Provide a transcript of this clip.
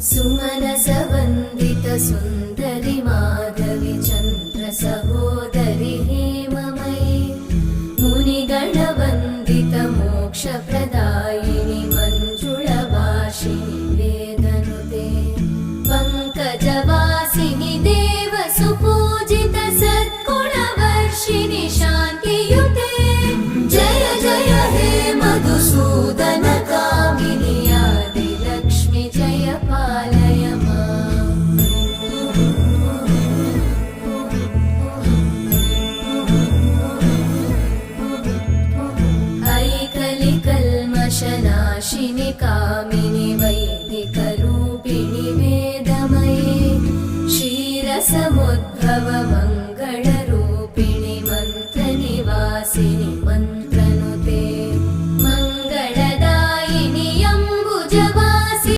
सुमनसवन्दित सुन्दरि माधवि चन्द्र सहोदरि हेममयि मुनिगणवन्दित मोक्षप्रदायिनि मञ्जुळभाषिणि वेदनुते पङ्कजवासिनि देवसुपूजित सद्गुणवर्षिणि शान्तियुते जय जय हे मधुसूदन कामिनि आदिलक्ष्मि जय पालय माम्। ऐकलिकल्मषनाशिनि कामिनि वै